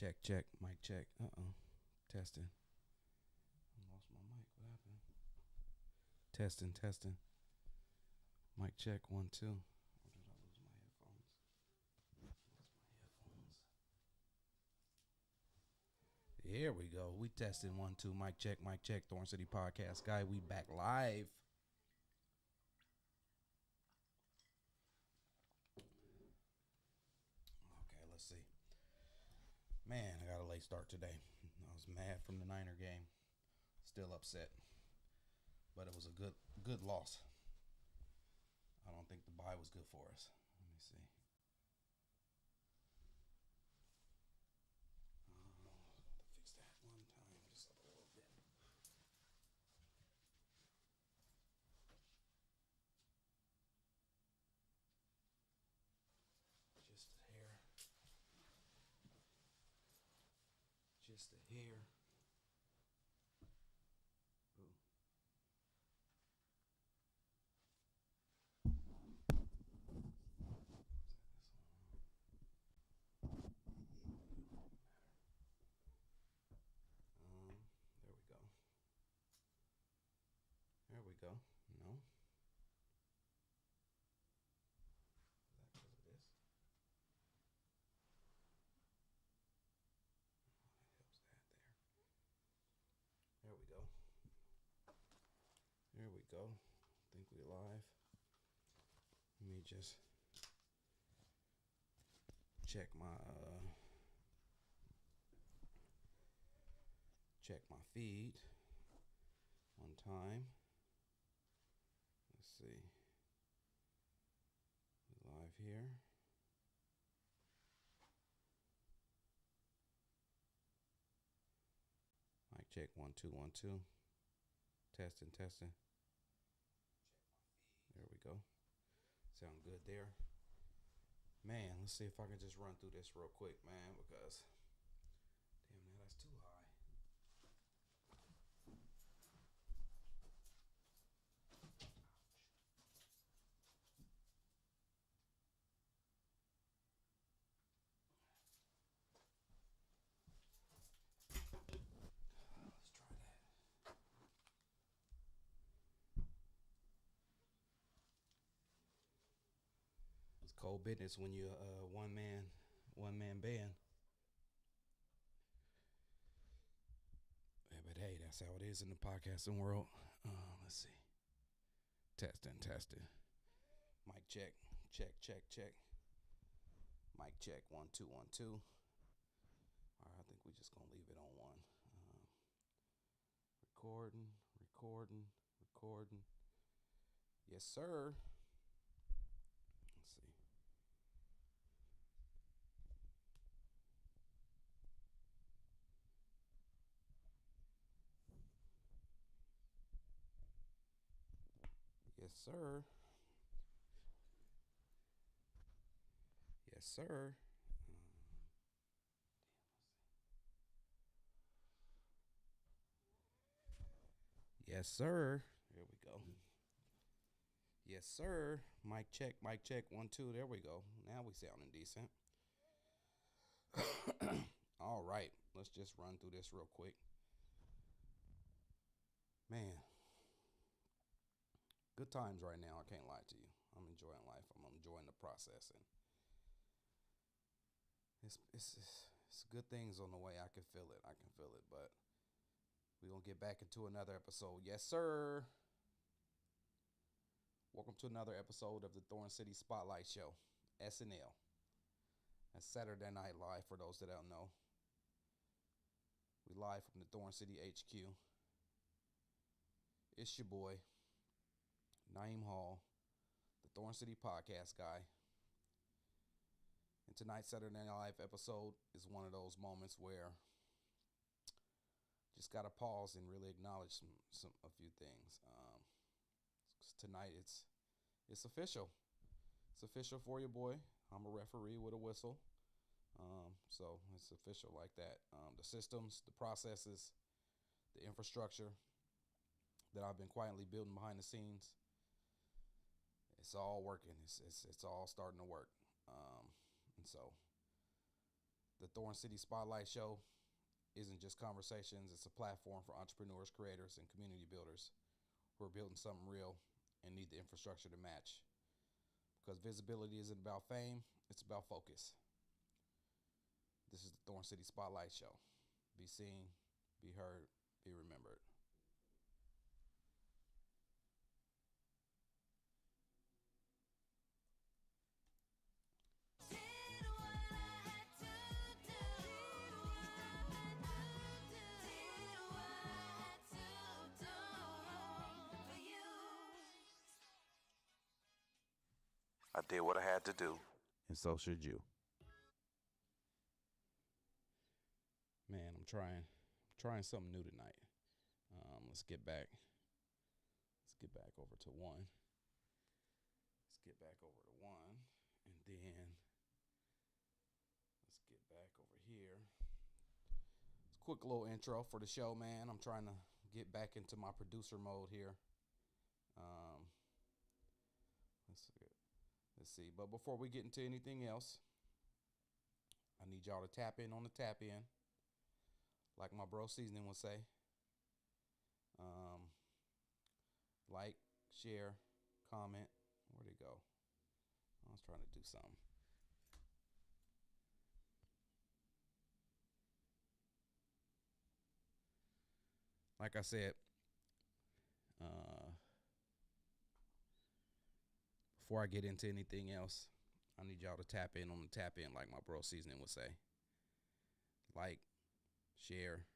Check, check, mic check. Testing. I lost my mic. What happened? Testing, testing. Mic check, 1, 2. Or did I lose my headphones? Lost my headphones. Here we go. We testing 1, 2. Mic check, mic check. Thorn City Podcast guy. We back live. Okay, let's see. Man, I got a late start today. I was mad from the Niner game. Still upset. But it was a good loss. I don't think the bye was good for us. Let me see. To fix that one time, just up a little bit. Just a hair. Just a hair. Ooh. There we go. There we go. No. Is that because of this? Oh, that helps that there. There we go. There we go. I think we're live. Let me just check my feed one time. Let's see. We live here. Mic check 1, 2, 1, 2. Testing, testing. Check my feed. There we go. Sound good there. Man, let's see if I can just run through this real quick, man, because damn, now that's too high. Let's try that. It's cold business when you're a one man band. Yeah, but hey, that's how it is in the podcasting world. Let's see. Testing, testing. Mic check, check, check, check. Mic check 1, 2, 1, 2. All right, I think we're just gonna leave it on 1. Recording. Yes, sir. Let's see. Yes, sir. Yes, sir. Yes, sir. There we go. Yes, sir. Mic check, 1, 2. There we go. Now we sounding decent. All right. Let's just run through this real quick. Man. Good times right now. I can't lie to you. I'm enjoying life. I'm enjoying the process. And it's good things on the way. I can feel it. But we're going to get back into another episode. Yes, sir. Welcome to another episode of the Thorn City Spotlight Show, SNL. That's Saturday Night Live for those that don't know. We live from the Thorn City HQ. It's your boy, Naeem Hall, the Thorn City Podcast guy. And tonight's Saturday Night Live episode is one of those moments where just gotta pause and really acknowledge a few things. Tonight it's official. It's official for your boy. I'm a referee with a whistle. So it's official like that. The systems, the processes, the infrastructure that I've been quietly building behind the scenes, it's all working. It's all starting to work. And so The Thorn City Spotlight Show isn't just conversations, it's a platform for entrepreneurs, creators, and community builders who are building something real and need the infrastructure to match. Because visibility isn't about fame, it's about focus. This is the Thorn City Spotlight Show. Be seen, be heard, be remembered. I did what I had to do. And so should you. Man, I'm trying something new tonight. Let's get back over to one. Let's get back over to one, and then let's get back over here. It's a quick little intro for the show, man. I'm trying to get back into my producer mode here. Let's see. But before we get into anything else, I need y'all to tap in on the tap in, like my bro Seasoning would say. Like, share, comment. Where'd it go? I was trying to do something. Like I said, before I get into anything else, I need y'all to tap in on the tap in, like my bro Seasoning would say. Like, share,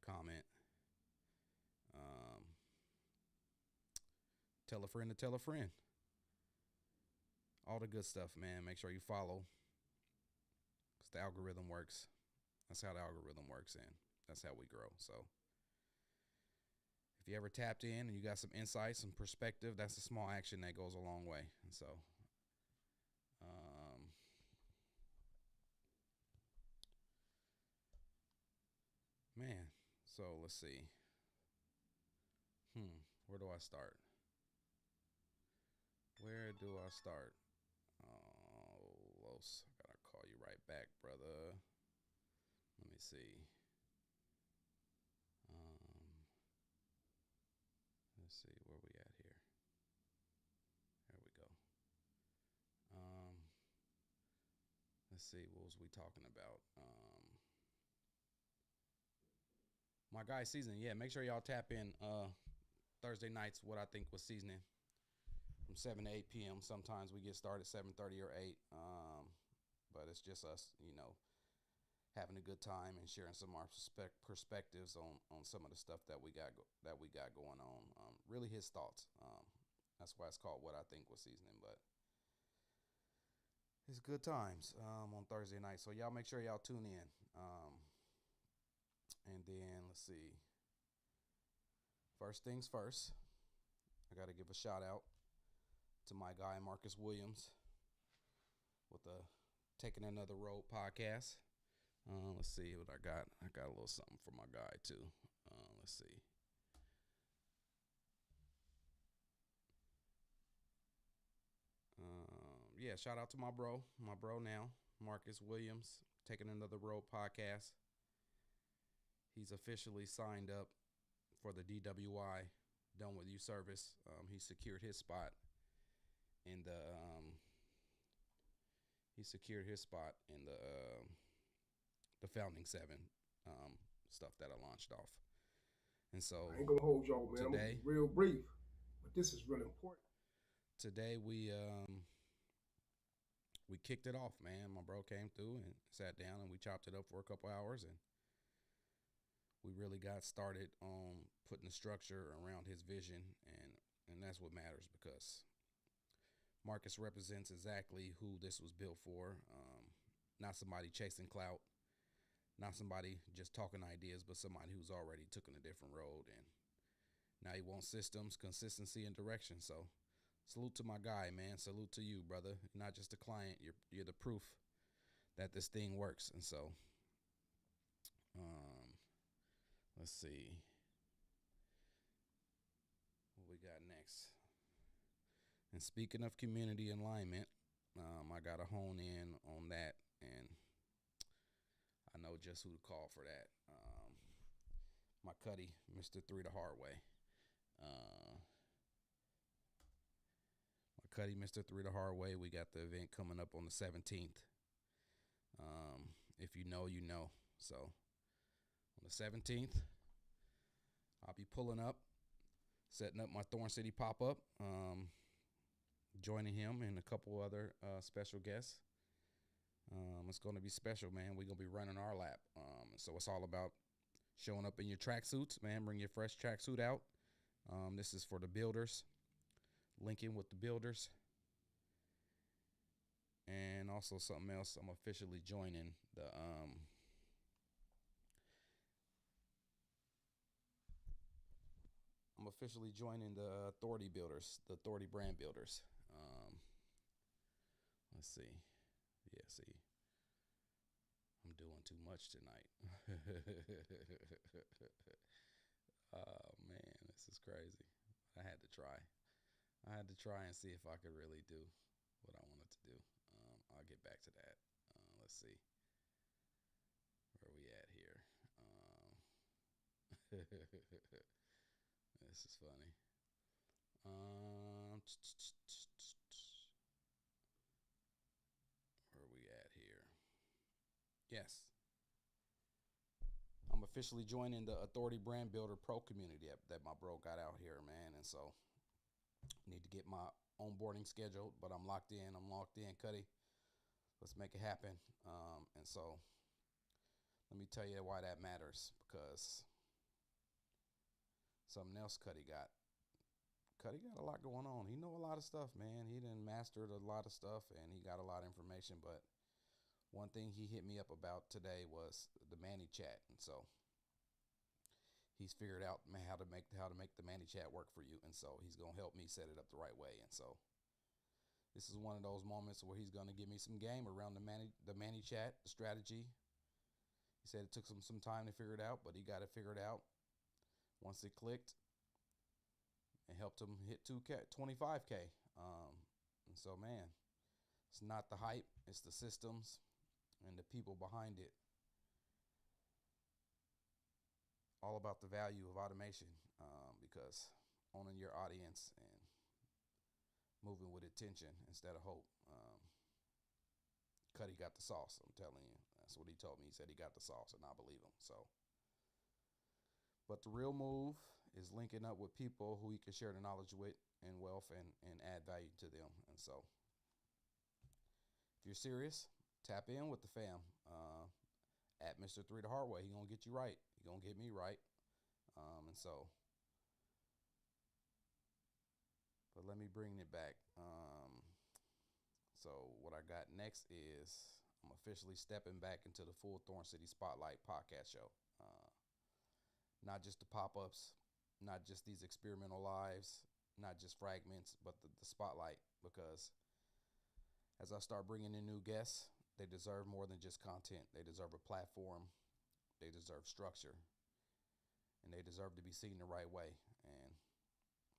comment. Tell a friend to tell a friend. All the good stuff, man. Make sure you follow, because the algorithm works. That's how the algorithm works, and that's how we grow. So if you ever tapped in and you got some insights, some perspective, that's a small action that goes a long way. And so man, so let's see. Where do I start? Where do I start? Oh, Los, I gotta call you right back, brother. Let me see. Let's see, where we at here? There we go. Let's see, what was we talking about? My guy Seasoning, yeah, make sure y'all tap in Thursday nights, what I think was Seasoning, from 7 to 8 p.m. Sometimes we get started 7:30 or 8, but it's just us, having a good time and sharing some of our perspectives on some of the stuff that we got going on. Really his thoughts. That's why it's called What I Think Was Seasoning, but it's good times on Thursday night. So y'all make sure y'all tune in. And then let's see. First things first, I got to give a shout out to my guy Marcus Williams with the Taking Another Road podcast. Let's see what I got. I got a little something for my guy too. Let's see. Yeah, shout out to my bro now, Marcus Williams, Taking Another Road podcast. He's officially signed up for the DWI Done With You service. He secured his spot in the Founding Seven stuff that I launched off. And so I ain't gonna hold y'all, man. Today, I'm real brief, but this is really important. Today we kicked it off, man. My bro came through and sat down and we chopped it up for a couple hours, and we really got started on putting the structure around his vision, and that's what matters, because Marcus represents exactly who this was built for. Not somebody chasing clout, not somebody just talking ideas, but somebody who's already taken a different road, and now he wants systems, consistency, and direction. So salute to my guy, man. Salute to you, brother. You're not just a client. You're the proof that this thing works. And so let's see what we got next. And speaking of community alignment, I got to hone in on that. And just who to call for that. My Cuddy, Mr. Three the Hard Way. My Cuddy, Mr. Three the Hard Way. We got the event coming up on the 17th. If you know, you know. So on the 17th, I'll be pulling up, setting up my Thorn City pop-up, joining him and a couple other special guests. It's going to be special, man. We're going to be running our lap. So it's all about showing up in your tracksuits, man. Bring your fresh tracksuit out. This is for the builders, linking with the builders. And also something else, I'm officially joining the Authority builders, the Authority brand builders. Let's see. Yeah, see. I'm doing too much tonight. Oh, man, this is crazy. I had to try. And see if I could really do what I wanted to do. I'll get back to that. Let's see. Where we at here? This is funny. Where we at here? Yes. I'm officially joining the Authority Brand Builder Pro community that my bro got out here, man. And so need to get my onboarding scheduled, but I'm locked in. Cuddy. Let's make it happen. And so let me tell you why that matters, because something else Cuddy got. Cuddy got a lot going on. He know a lot of stuff, man. He done mastered a lot of stuff, and he got a lot of information. But one thing he hit me up about today was the Manny Chat, and so he's figured out how to make the Manny Chat work for you, and so he's gonna help me set it up the right way. And so this is one of those moments where he's gonna give me some game around the Manny Chat, the strategy. He said it took him some time to figure it out, but he got it figured out once it clicked, and helped him hit 25K. And so, man, it's not the hype, it's the systems and the people behind it. All about the value of automation, because owning your audience and moving with attention instead of hope. Cuddy got the sauce, I'm telling you. That's what he told me. He said he got the sauce, and I believe him. So, but the real move is linking up with people who you can share the knowledge with and wealth and add value to them. And so if you're serious, tap in with the fam at Mr. Three the Hard Way. He gonna get you right. He gonna get me right. And so, but let me bring it back. So what I got next is I'm officially stepping back into the full Thorn City Spotlight podcast show. Not just the pop-ups, not just these experimental lives, not just fragments, but the spotlight, because as I start bringing in new guests, they deserve more than just content. They deserve a platform, they deserve structure, and they deserve to be seen the right way. And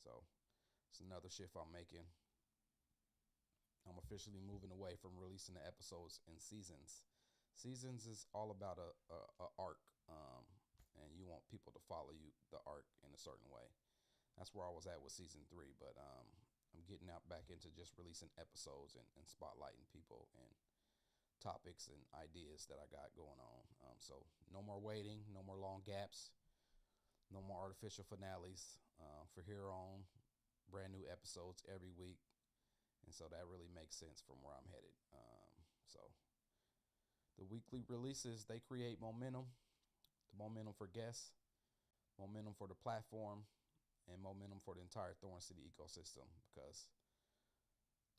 so it's another shift I'm making. I'm officially moving away from releasing the episodes in seasons. Seasons is all about a arc, and you want people to follow you, the arc, in a certain way. That's where I was at with season 3, but I'm getting out back into just releasing episodes and spotlighting people and topics and ideas that I got going on. So no more waiting, no more long gaps, no more artificial finales. For here on, brand new episodes every week. And so that really makes sense from where I'm headed. So the weekly releases, they create momentum. The momentum for guests, momentum for the platform, and momentum for the entire Thorn City ecosystem, because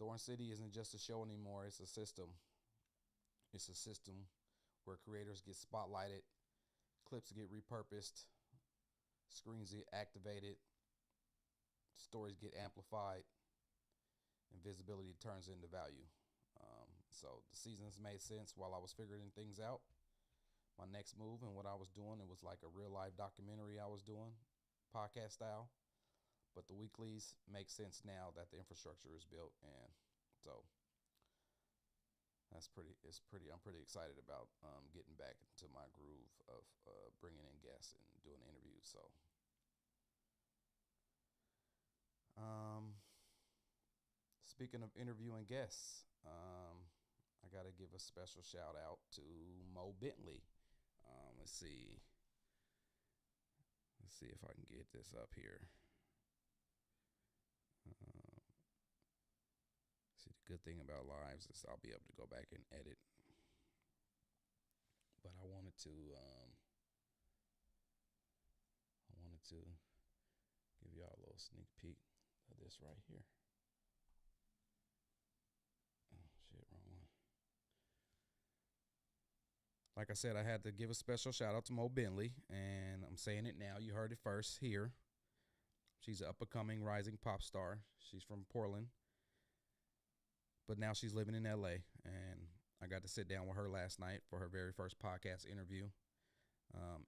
Thorn City isn't just a show anymore. It's a system. It's a system where creators get spotlighted, clips get repurposed, screens get activated, stories get amplified, and visibility turns into value. So the seasons made sense while I was figuring things out. My next move and what I was doing, it was like a real life documentary I was doing, podcast style. But the weeklies make sense now that the infrastructure is built. And so I'm pretty excited about getting back into my groove of bringing in guests and doing interviews. So, speaking of interviewing guests, I got to give a special shout out to Mo Bentley. Let's see. Let's see if I can get this up here. See, the good thing about lives is I'll be able to go back and edit. But I wanted to give y'all a little sneak peek of this right here. Oh shit, wrong one. Like I said, I had to give a special shout out to Mo Bentley, and I'm saying it now. You heard it first here. She's an up-and-coming rising pop star. She's from Portland, but now she's living in LA, and I got to sit down with her last night for her very first podcast interview,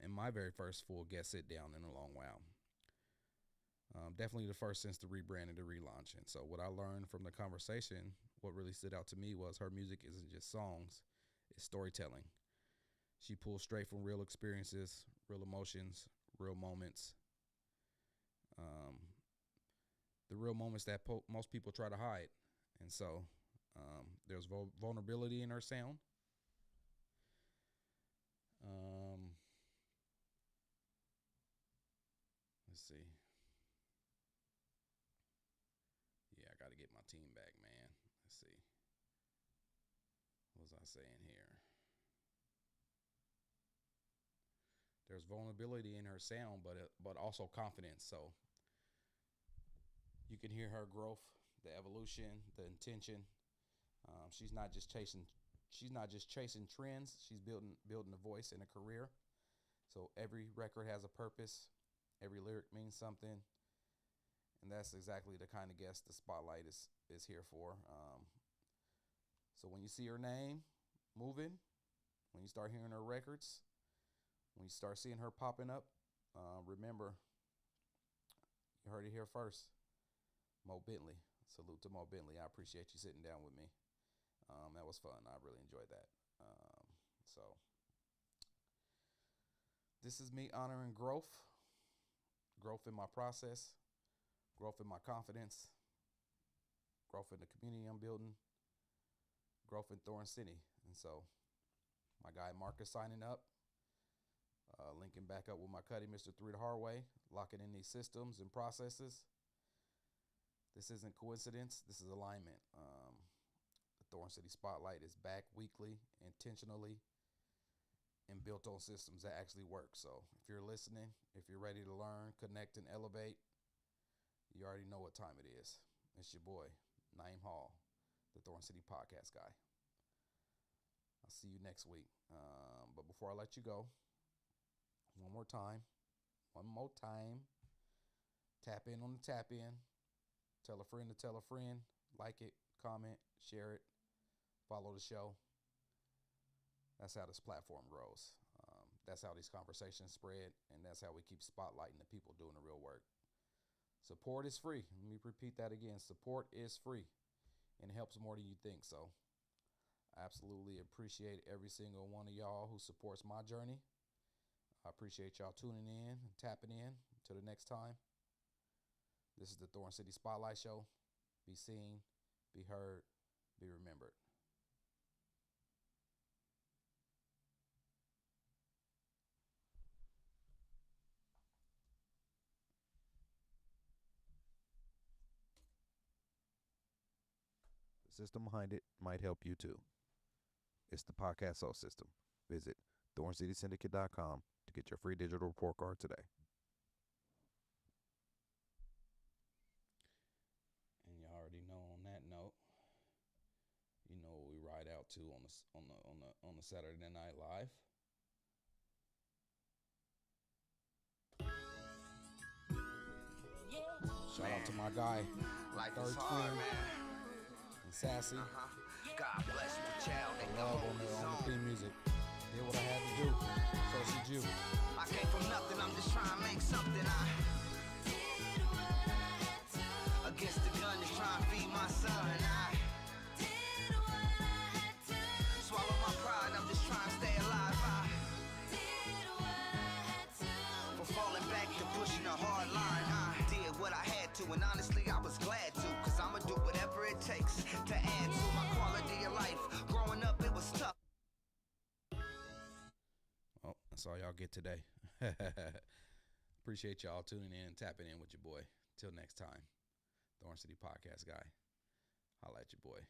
and my very first full guest sit down in a long while. Definitely the first since the rebrand and the relaunch. And so what I learned from the conversation, what really stood out to me was her music isn't just songs, it's storytelling. She pulls straight from real experiences, real emotions, real moments. The real moments that most people try to hide. And so there's vulnerability in her sound. Let's see. Yeah, I got to get my team back, man. Let's see. What was I saying here? There's vulnerability in her sound, but also confidence. So you can hear her growth, the evolution, the intention. She's not just chasing trends. She's building a voice and a career. So every record has a purpose. Every lyric means something. And that's exactly the kind of guest the Spotlight is here for. So when you see her name moving, when you start hearing her records, when you start seeing her popping up, remember, you heard it here first. Mo Bentley. Salute to Mo Bentley. I appreciate you sitting down with me. That was fun. I really enjoyed that. So this is me honoring growth in my process, growth in my confidence, growth in the community I'm building, growth in Thorn City. And so my guy Marcus signing up, linking back up with my cuddy, Mr. 3 the hard way, locking in these systems and processes. This isn't coincidence. This is alignment. The Thorn City Spotlight is back weekly, intentionally, and built on systems that actually work. So if you're listening, if you're ready to learn, connect, and elevate, you already know what time it is. It's your boy, Naeem Hall, the Thorn City Podcast guy. I'll see you next week. But before I let you go, one more time, tap in on the tap in. Tell a friend to tell a friend. Like it, comment, share it, follow the show. That's how this platform grows. That's how these conversations spread, and that's how we keep spotlighting the people doing the real work. Support is free. Let me repeat that again. Support is free, and it helps more than you think. So I absolutely appreciate every single one of y'all who supports my journey. I appreciate y'all tuning in and tapping in. Until the next time. This is the Thorn City Spotlight Show. Be seen, be heard, be remembered. The system behind it might help you too. It's the Podcast Soul System. Visit thorncitysyndicate.com to get your free digital report card today. And you already know on that note, you know what we ride out to on the Saturday Night Live. Shout out to my guy, Third Twin, and Sassy. God bless my child. They Love on the theme music. Did what I had to do. So should you. I came from nothing. I'm just trying to make something. I did what I had to. Against the gun, just trying to feed my son. I did what I had to. to. And honestly, I was glad to, cause I'ma do whatever it takes to add to my quality of life. Growing up, it was tough. Well, that's all y'all get today. Appreciate y'all tuning in and tapping in with your boy. Till next time, Thorn City Podcast guy. Holla at your boy.